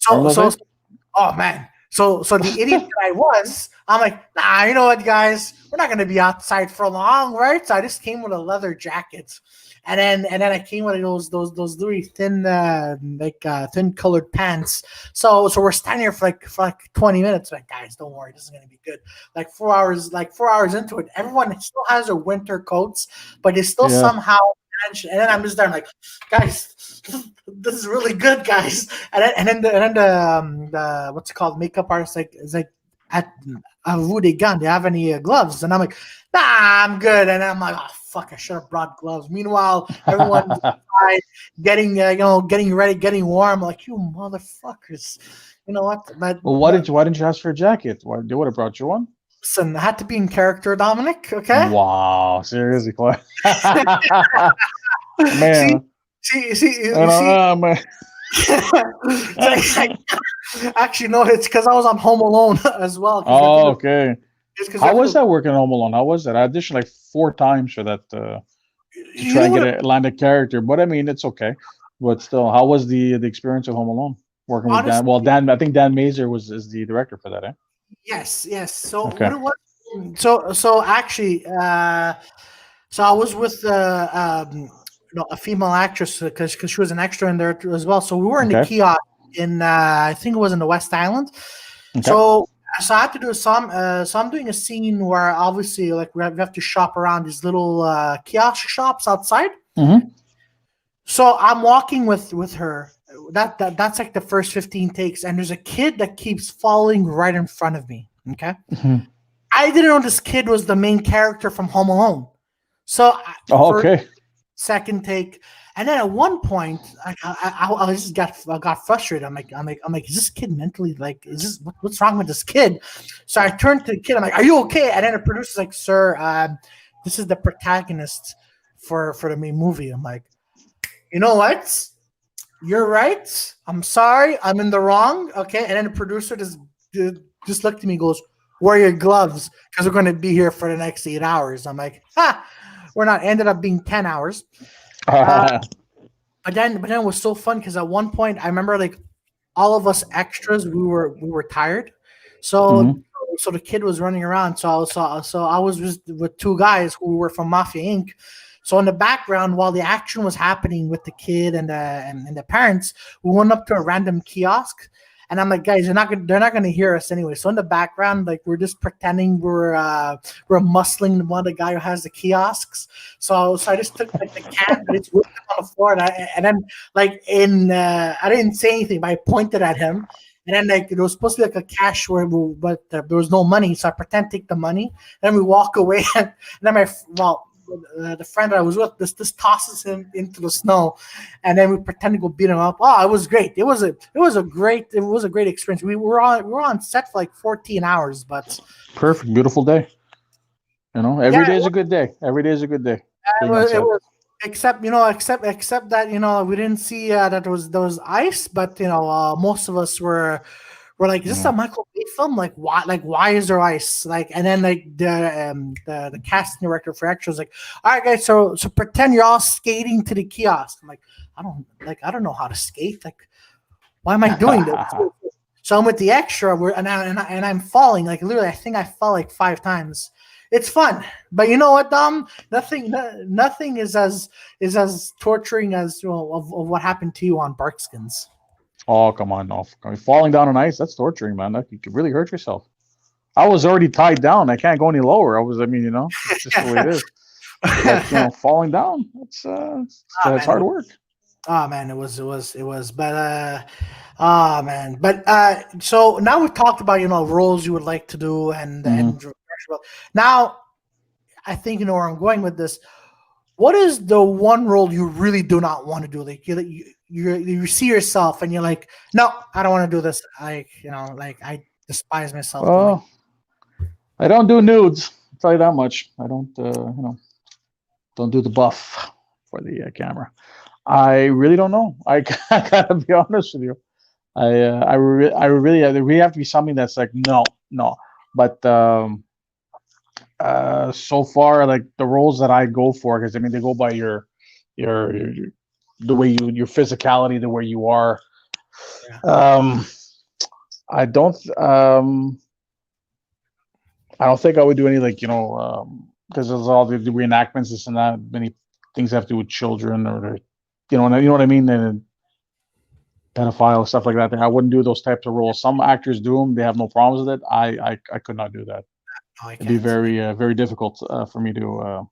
Oh man. So the idiot that I was, I'm like, nah, you know what, guys? We're not gonna be outside for long, right? So I just came with a leather jacket. And then I came with those really thin thin colored pants. So we're standing here for like 20 minutes. Like, guys, don't worry, this is gonna be good. Like 4 hours into it, everyone still has their winter coats, but they still somehow manage. And then I'm just there, I'm like, guys, this is really good, guys. And then the what's it called? Makeup artist is like at Vous des gants? Do you have any gloves? And I'm like, nah, I'm good. And I'm like, oh fuck, I should have brought gloves. Meanwhile, everyone's inside getting ready, getting warm. I'm like, you motherfuckers. You know what? Well, why didn't you ask for a jacket? They would have brought you one. Listen, I had to be in character, Dominic. Okay. Wow, seriously, Clay. Man. See. Man. Actually, no, it's because I was on Home Alone as well. Oh, okay. How was that working on Home Alone? How was that? I auditioned like 4 times for that to try and get a land of character. But I mean, it's okay. But still, how was the experience of Home Alone working with Dan? Well, I think Dan Mazer is the director for that, eh? Yes. So what it was? So actually, so I was with a female actress because she was an extra in there as well. So we were in the kiosk in I think it was in the West Island. Okay. So I had to do so I'm doing a scene where obviously like we have to shop around these little kiosk shops outside. Mm-hmm. So I'm walking with her. That's like the first 15 takes, and there's a kid that keeps falling right in front of me. Okay. Mm-hmm. I didn't know this kid was the main character from Home Alone. So second take, and then at one point, I just got frustrated. I'm like, is this kid mentally what's wrong with this kid? So I turned to the kid. I'm like, are you okay? And then the producer's like, sir, this is the protagonist for the main movie. I'm like, you know what? You're right. I'm sorry. I'm in the wrong. Okay. And then the producer just looked at me and goes, wear your gloves because we're going to be here for the next 8 hours. I'm like, we're not. Ended up being 10 hours. But then it was so fun because at one point I remember like all of us extras we were tired, so the kid was running around. So I was just with 2 guys who were from Mafia Inc. So in the background, while the action was happening with the kid and the parents, we went up to a random kiosk. And I'm like, guys, they're not gonna hear us anyway. So in the background, like we're just pretending we're muscling one of the guy who has the kiosks. So I just took like the can, but it's whipped on the floor, and then like I didn't say anything, but I pointed at him. And then like it was supposed to be like a cash but there was no money, so I pretend to take the money. And then we walk away, and then the friend that I was with just tosses him into the snow, and then we pretend to go beat him up. Oh, it was great. It was a great experience. We were on set for like 14 hours, but perfect, beautiful day. Every day is a good day. Every day is a good day. It was except that we didn't see that there was ice, but most of us were We're like, is this a Michael Bay film? Like, why? Like, why is there ice? Like, and then like the casting director for extras was like, all right, guys, so pretend you're all skating to the kiosk. I'm like, I don't know how to skate. Like, why am I doing this? So I'm with the extra, and I'm falling. Like literally, I think I fell like 5 times. It's fun, but you know what, Dom? Nothing is as torturing as of what happened to you on Barkskins. Oh, come on, no. I mean, falling down on ice, that's torturing, man. You could really hurt yourself. I was already tied down. I can't go any lower. It's just the way it is. But, falling down, it's hard work. Oh man, it was, but man, but so now we've talked about roles you would like to do and now I think you know where I'm going with this. What is the one role you really do not want to do? Like you see yourself and you're like, no, I don't want to do this. I despise myself. Well, I don't do nudes. I'll tell you that much. I don't don't do the buff for the camera. I really don't know. I gotta be honest with you. I really have to be something that's like no. But so far, like the roles that I go for, because I mean they go by your the way your physicality, the way you are. Yeah. I don't think I would do any because there's all the reenactments, this and that. Many things have to do with children or you know what I mean, and pedophile stuff like that. I wouldn't do those types of roles. Some actors do them; they have no problems with it. I could not do that. No, it'd be very very difficult for me to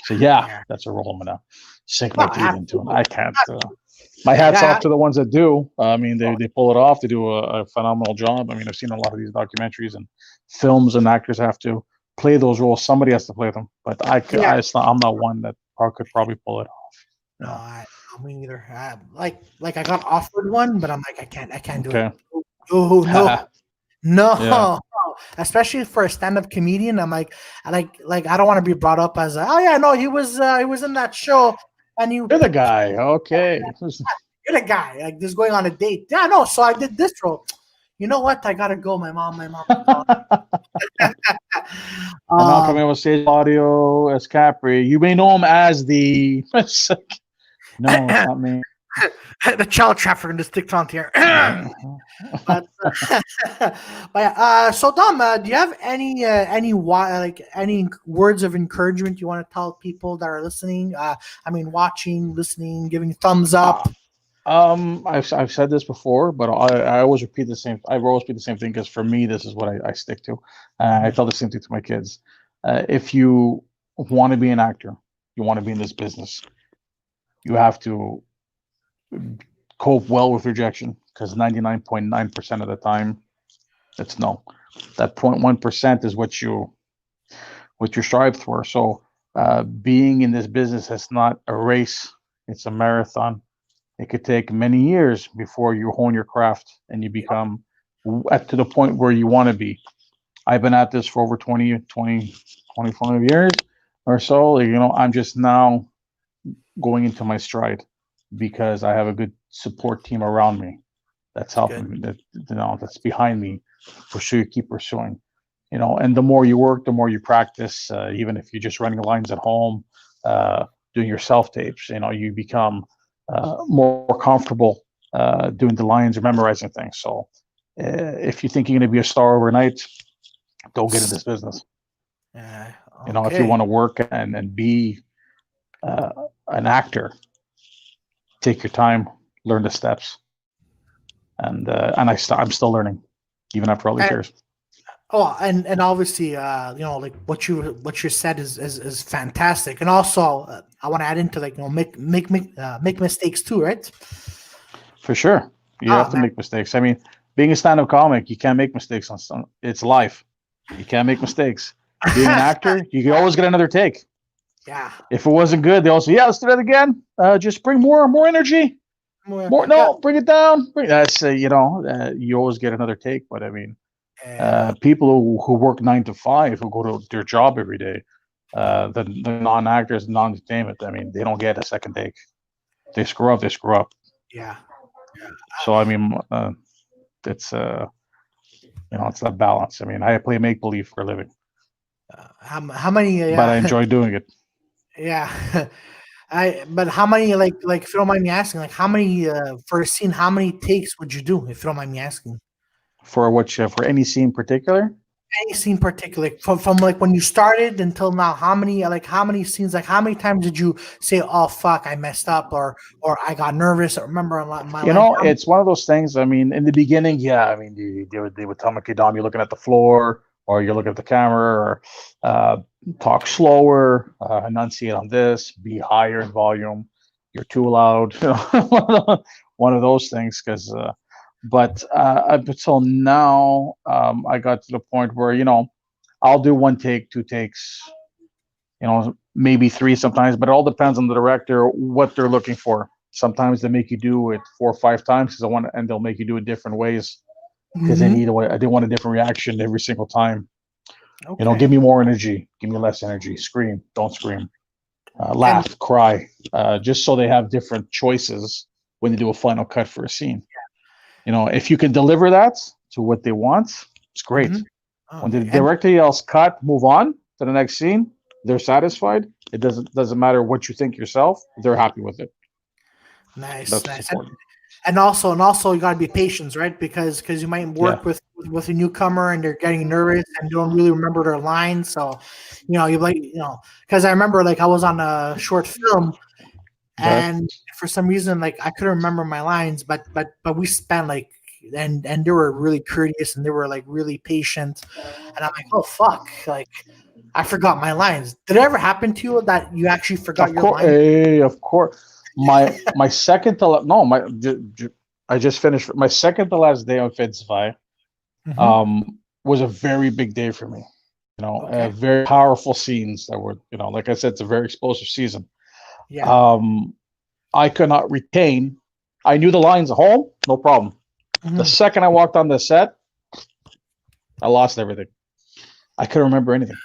say, yeah, that's a role I'm gonna sink my teeth into. I can't. My hat's off to the ones that do. I mean, they pull it off. They do a phenomenal job. I mean, I've seen a lot of these documentaries and films, and actors have to play those roles. Somebody has to play them, but I'm not one that could probably pull it off. No, I mean either. Like I got offered one, but I'm like I can't do it. Oh no. Yeah. Especially for a stand-up comedian, I'm like I don't want to be brought up as he was in that show and you're the guy. Okay. You're the guy. Like this going on a date. Yeah, no, so I did this role. You know what? I gotta go. My mom. And now coming with stage audio as Capri. You may know him as the no, it's not me. The child trafficker in this TikTok here. but so Dom, do you have any words of encouragement you want to tell people that are listening? I mean, watching, listening, giving thumbs up. I've said this before, but I always repeat the same. I always repeat the same thing because for me, this is what I stick to. I tell the same thing to my kids. If you want to be an actor, you want to be in this business, you have to cope well with rejection, because 99.9% of the time it's no. That 0.1% is what you strive for. So being in this business is not a race, it's a marathon. It could take many years before you hone your craft and you become to the point where you want to be. I've been at this for over 25 years or so. I'm just now going into my stride because I have a good support team around me that's helping me, that's behind me, keep pursuing. And the more you work, the more you practice. Even if you're just running lines at home, doing your self tapes, you become more comfortable doing the lines or memorizing things. So if you think you're going to be a star overnight, don't get in this business. If you want to work and be an actor, take your time, learn the steps, and I'm still learning, even after all these years. Oh, and obviously, like what you said is fantastic, and also I want to add into make mistakes too, right? For sure, you have to make mistakes. I mean, being a stand-up comic, you can't make mistakes it's life. You can't make mistakes. Being an actor, you can always get another take. Yeah. If it wasn't good, they also let's do that again. Just bring more energy. Bring it down. That's you always get another take. But I mean, people who work 9 to 5, who go to their job every day, the non-actors, non-entertainment, I mean, they don't get a second take. They screw up. Yeah. So I mean, it's It's that balance. I mean, I play make believe for a living, How many? but I Yeah, enjoy doing it. yeah. But how many like if you don't mind me asking, like how many for a scene? How many takes would you do if you don't mind me asking? For any scene in particular. Any scene particular from like when you started until now? How many scenes? Like how many times did you say, "Oh fuck, I messed up," or "I got nervous"? I remember my line. It's one of those things. I mean, in the beginning, yeah. I mean, they would tell me, "Okay, Dom, you're looking at the floor, or you're looking at the camera, or talk slower, enunciate on this, be higher in volume. You're too loud." One of those things. But up until now, I got to the point where I'll do one take, two takes, maybe three sometimes, but it all depends on the director what they're looking for. Sometimes they make you do it 4 or 5 times because and they'll make you do it different ways because Mhm. they want a different reaction every single time. Okay. Give me more energy, give me less energy, scream, don't scream, And laugh, cry, just so they have different choices when they do a final cut for a scene. If you can deliver that to what they want, it's great. mhm. When the Okay. And director yells cut, move on to the next scene, they're satisfied. It doesn't matter what you think yourself. They're happy with it. nice, That's what's nice. important. And also you got to be patient, right? Because you might Yeah, work with a newcomer and they're getting nervous and don't really remember their lines. So, you like because I remember like I was on a short film okay. and for some reason like I couldn't remember my lines, but we spent like and they were really courteous and they were like really patient, and I'm like, oh fuck, like I forgot my lines. Did it ever happen to you that you actually forgot Of your course, lines? of course. My second to no, I just finished my second to last day on Fitzvi. Hmm. Was a very big day for me. Okay. Very powerful scenes that were, like I said, it's a very explosive season. Yeah. Um, I could not retain. I knew the lines at home, no problem. The Hmm. second I walked on the set, I lost everything. I couldn't remember anything.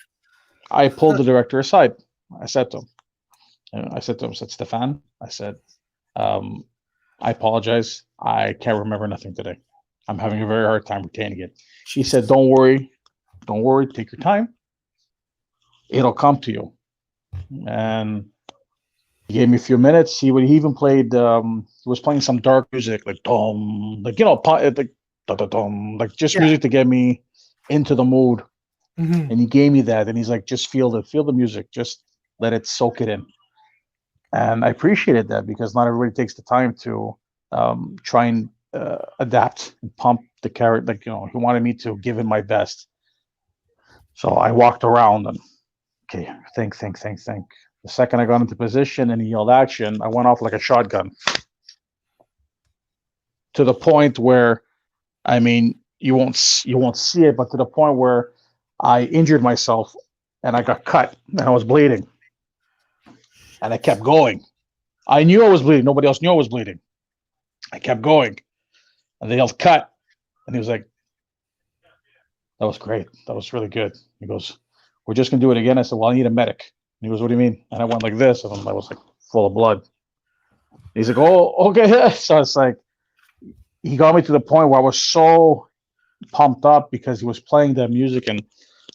I pulled the director aside. I said to him, I said, Stefan, I said, um, I apologize. I can't remember nothing today. I'm having a very hard time retaining it. He said, Jesus. don't worry, take your time. It'll come to you. And he gave me a few minutes. He even played. He was playing some dark music, like dum, like like da da dum, like just Yeah. music to get me into the mood. Hmm. And he gave me that, and he's like, just feel the music, just let it soak it in. And I appreciated that because not everybody takes the time to try and adapt and pump the character. Like he wanted me to give him my best. So I walked around and okay, think. The second I got into position and he yelled action, I went off like a shotgun to the point where, I mean, you won't see it, but to the point where I injured myself and I got cut and I was bleeding and I kept going. I knew I was bleeding. Nobody else knew I was bleeding. I kept going and they yelled cut and he was like, "That was great. That was really good." He goes, "We're just gonna do it again." I said, "Well, I need a medic." And he goes, "What do you mean?" And I went like this, and I was like full of blood. He's like, "Oh, okay." So it's like he got me to the point where I was so pumped up because he was playing that music, and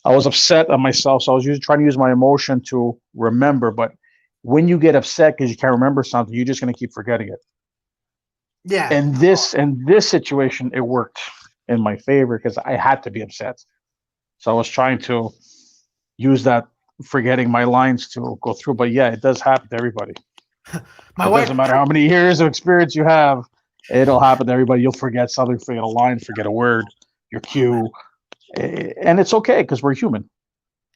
I was upset at myself. So I was trying to use my emotion to remember. But when you get upset because you can't remember something, you're just gonna keep forgetting it. Yeah. And this situation, it worked in my favor because I had to be upset. So I was trying to use that forgetting my lines to go through. But yeah, it does happen to everybody. My It wife. doesn't matter how many years of experience you have. It'll happen to everybody. You'll forget something, forget a line, forget a word, your Oh man. cue, and it's okay because we're human.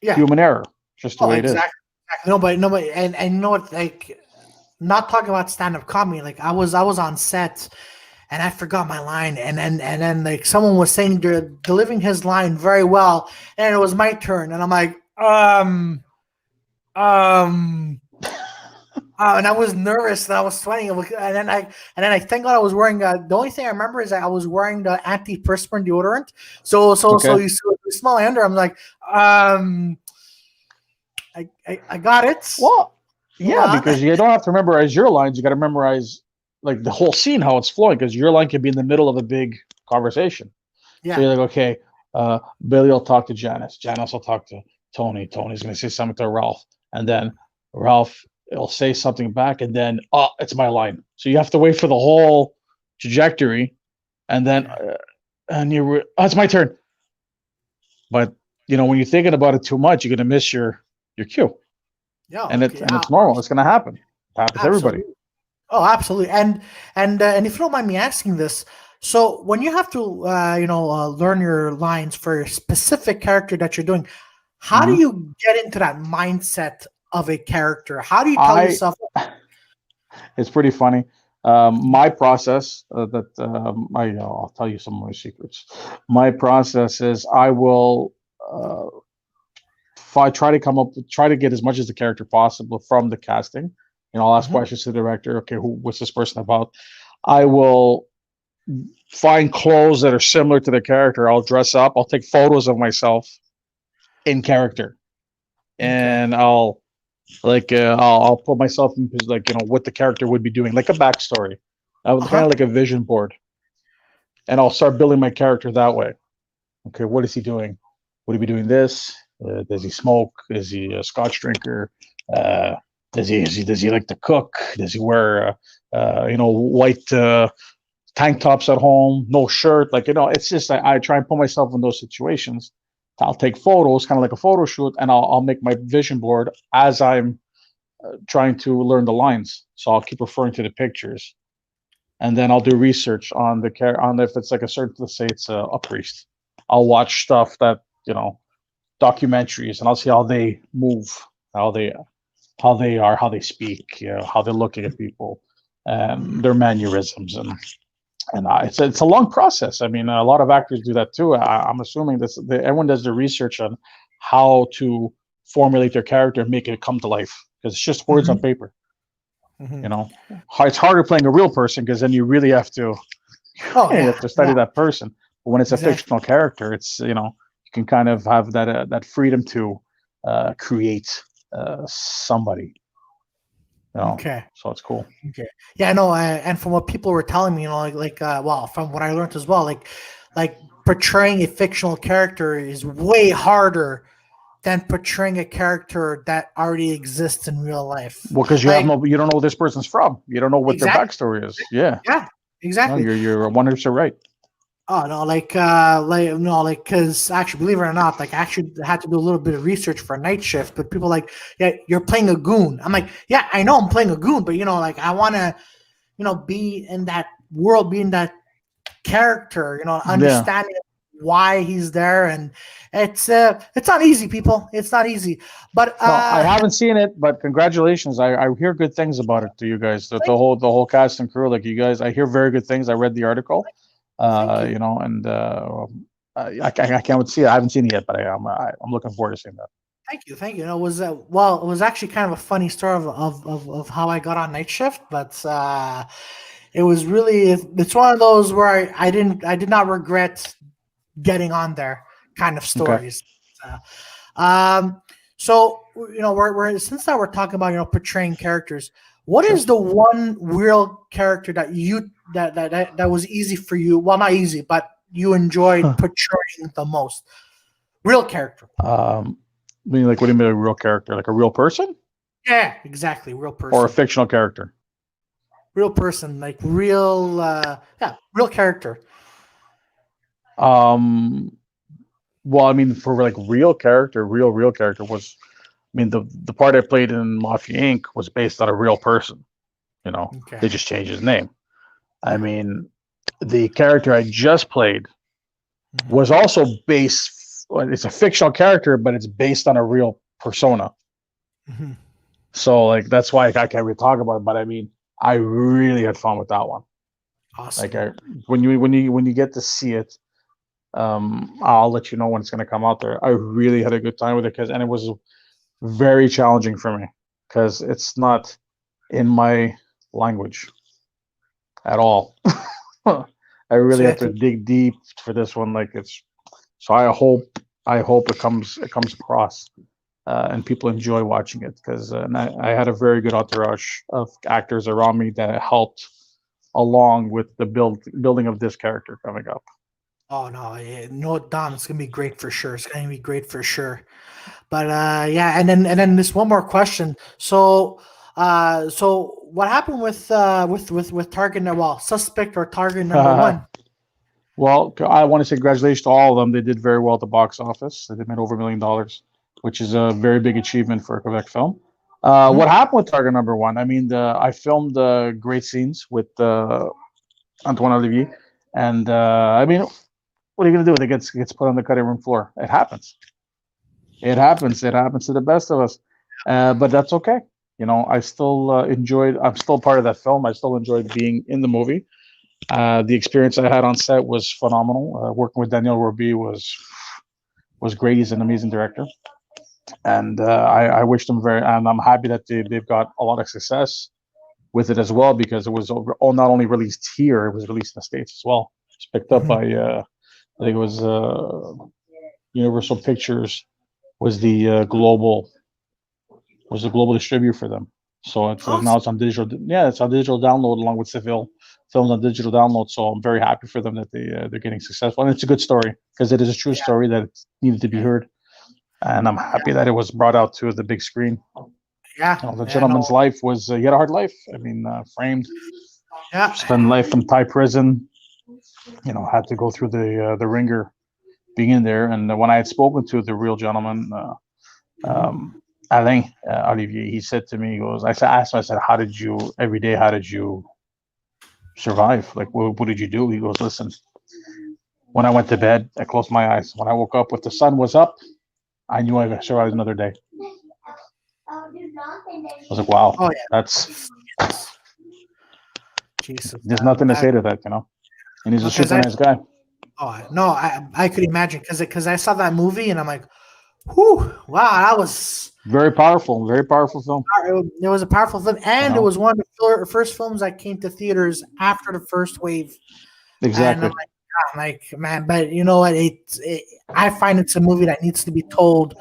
Yeah. Human error, just the Oh, way it is. exactly. Nobody, and you know what? Like, not talking about stand up comedy. Like, I was on set, and I forgot my line, and then like someone was saying they're delivering his line very well, and it was my turn, and I'm like, um, and I was nervous and I was sweating, and then I thank God I was wearing. The only thing I remember is that I was wearing the antiperspirant deodorant. So Okay. you smell under. I'm like, um. I got it. Well, Hold yeah, on. because you don't have to memorize your lines. You got to memorize like the whole scene, how it's flowing, because your line could be in the middle of a big conversation. So Yeah. you're like, okay, Billy will talk to Janice. Janice will talk to Tony. Tony's going to say something to Ralph, and then Ralph will say something back, and then it's my line. So you have to wait for the whole trajectory, and then it's my turn. But when you're thinking about it too much, you're going to miss your cue. Yeah, and it's normal. It's going to happen. It happens to everybody. Oh, absolutely. And if you don't mind me asking this, so when you have to learn your lines for a specific character that you're doing, how do you get into that mindset of a character? How do you tell yourself? It's pretty funny. My process I'll tell you some of my secrets. My process is I will try to get as much as the character possible from the casting. I'll ask questions to the director. Okay, what's this person about? I will find clothes that are similar to the character. I'll dress up. I'll take photos of myself in character, and I'll put myself in what the character would be doing, like a backstory, kind of like a vision board, and I'll start building my character that way. Okay, what is he doing? Would he be doing this? Does he smoke? Is he a Scotch drinker? Does he like to cook? Does he wear white tank tops at home, no shirt? It's just I try and put myself in those situations. I'll take photos, kind of like a photo shoot, and I'll make my vision board as I'm trying to learn the lines. So I'll keep referring to the pictures, and then I'll do research on if it's like a certain, let's say it's a priest. I'll watch stuff that documentaries, and I'll see how they move, how they are, how they speak, how they're looking at people, and their mannerisms, and it's a long process. I mean, a lot of actors do that too. I'm assuming everyone does their research on how to formulate their character and make it come to life, because it's just words on paper. It's harder playing a real person, because then you really have to study that person. But when it's a fictional character, it's you can kind of have that freedom to create somebody. Okay. So it's cool. Okay. Yeah, I know. And from what people were telling me, from what I learned as well, like portraying a fictional character is way harder than portraying a character that already exists in real life. Well, because you don't know where this person's from. You don't know what their backstory is. Yeah. Yeah. Exactly. No, you're 100% right. Oh no, because actually, believe it or not, I actually had to do a little bit of research for a night shift. But people you're playing a goon. I'm like, yeah, I know I'm playing a goon, but I want to, be in that world, be in that character, understanding why he's there, and it's not easy, people. It's not easy. But I haven't seen it, but congratulations. I hear good things about it to you guys. The whole cast and crew, you guys. I hear very good things. I read the article. I can't see it. I haven't seen it yet, but I'm looking forward to seeing that. Thank you. It was it was actually kind of a funny story of how I got on night shift, but it was really, it's one of those where I did not regret getting on there kind of stories. Okay. So we're since now we're talking about portraying characters. What is the one real character that that was easy for you? Well, not easy, but you enjoyed portraying the most. Real character. What do you mean a real character? Like a real person? Yeah, exactly. Real person. Or a fictional character? Real person, real character. Well, I mean, for real character was, the part I played in Mafia Inc. was based on a real person. They just changed his name. I mean, the character I just played was also based. It's a fictional character, but it's based on a real persona. Mm-hmm. So, that's why I can't really talk about it. But I mean, I really had fun with that one. Awesome. When you get to see it, I'll let you know when it's going to come out there. I really had a good time with it, and it was very challenging for me because it's not in my language at all. I really have to dig deep for this one. So I hope it comes across and people enjoy watching it, because I had a very good entourage of actors around me that helped along with the building of this character coming up. Oh no, no, Dom, it's gonna be great for sure. It's gonna be great for sure. But yeah, and then this one more question. So what happened with target well, suspect or target number one? Well, I want to say congratulations to all of them. They did very well at the box office. They made over $1 million, which is a very big achievement for a Quebec film. What happened with Target Number One? I mean, I filmed great scenes with Antoine Olivier, and I mean, what are you going to do? It gets put on the cutting room floor. It happens. It happens. It happens to the best of us. But that's okay. You know, I still enjoyed. I'm still part of that film. I still enjoyed being in the movie. The experience I had on set was phenomenal. Working with Daniel Roby was great. He's an amazing director, and I wish them very. And I'm happy that they've got a lot of success with it as well, because it was not only released here, it was released in the States as well. It's picked up by I think it was Universal Pictures was the global distributor for them. So it's now it's on digital. Yeah, it's on digital download along with Seville films on digital download. So I'm very happy for them that they're getting successful, and it's a good story because it is a true story that needed to be heard. And I'm happy that it was brought out to the big screen. Yeah, the gentleman's life was he had a hard life. I mean, framed, spent life in Thai prison. You know, had to go through the ringer being in there. And when I had spoken to the real gentleman, Alain Olivier, he said to me, he goes, asked him, I said, how did you survive? Like, what did you do? He goes, listen, when I went to bed, I closed my eyes. When I woke up, if the sun was up, I knew I survived another day. I was like, wow, that's Jesus. There's nothing to say to that, you know. And he's a super nice guy. Oh no, I could imagine because I saw that movie and I'm like, whew, wow, that was very powerful film. It was a powerful film, and it was one of the first films that came to theaters after the first wave. Exactly. And I'm like, man, but you know what? I find it's a movie that needs to be told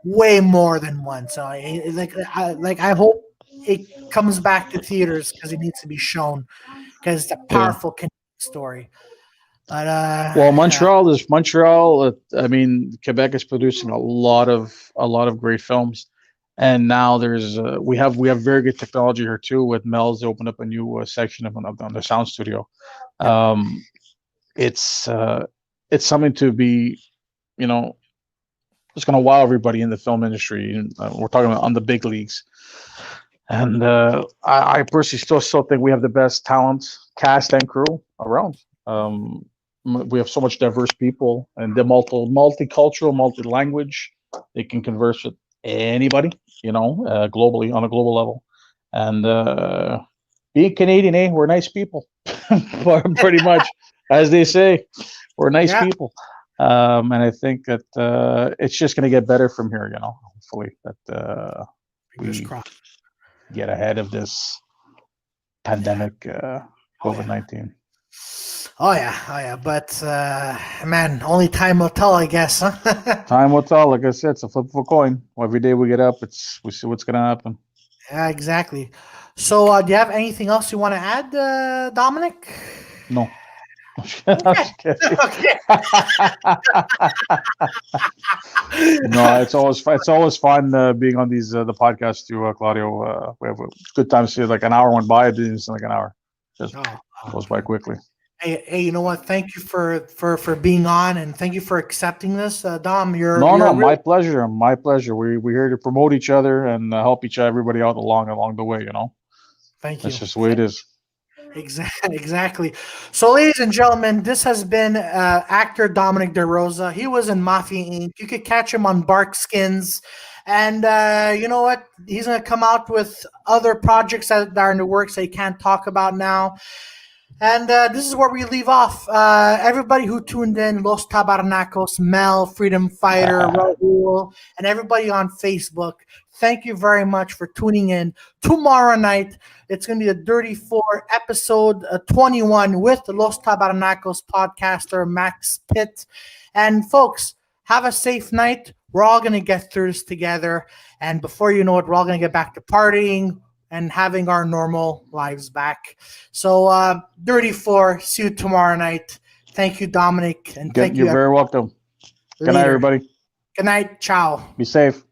way more than once. So I hope it comes back to theaters because it needs to be shown because it's a powerful story. But well, Montreal. I mean, Quebec is producing a lot of great films, and now there's we have very good technology here too. With Mel's opened up a new section on the sound studio. It's something to be, you know, it's going to wow everybody in the film industry. We're talking about on the big leagues, and I personally still think we have the best talent, cast, and crew around. We have so much diverse people, and they're multicultural, multi-language. They can converse with anybody, you know, globally on a global level. And being Canadian, we're nice people, pretty much, as they say, we're nice people. And I think that it's just going to get better from here, you know. Hopefully that we get ahead of this pandemic, COVID-19. Oh yeah. But man, only time will tell, I guess. Huh? Time will tell. Like I said, it's a flip of a coin. Every day we get up, we see what's gonna happen. Yeah, exactly. So, do you have anything else you want to add, Domenic? No. Okay. No, it's always fun being on these the podcast too, Claudio. We have a good time. See, like an hour went by. It didn't seem like an hour. Just goes by quickly. Hey, you know what? Thank you for being on, and thank you for accepting this, Dom. My pleasure. My pleasure. We're here to promote each other and help everybody out along the way. You know. Thank you. That's just the way it is. Exactly. So, ladies and gentlemen, this has been actor Domenic Di Rosa. He was in Mafia Inc. You could catch him on Barkskins. And you know what? He's going to come out with other projects that are in the works that he can't talk about now. And this is where we leave off. Everybody who tuned in, Los Tabernacos, Mel, Freedom Fighter, Raul, and everybody on Facebook, thank you very much for tuning in. Tomorrow night, it's going to be the Dirty 4 episode 21 with the Los Tabernacos podcaster, Max Pitt. And folks, have a safe night. We're all going to get through this together. And before you know it, we're all going to get back to partying and having our normal lives back. So, Dirty 4, see you tomorrow night. Thank you, Dominic, and thank you. You're very welcome. Good night, everybody. Good night. Ciao. Be safe.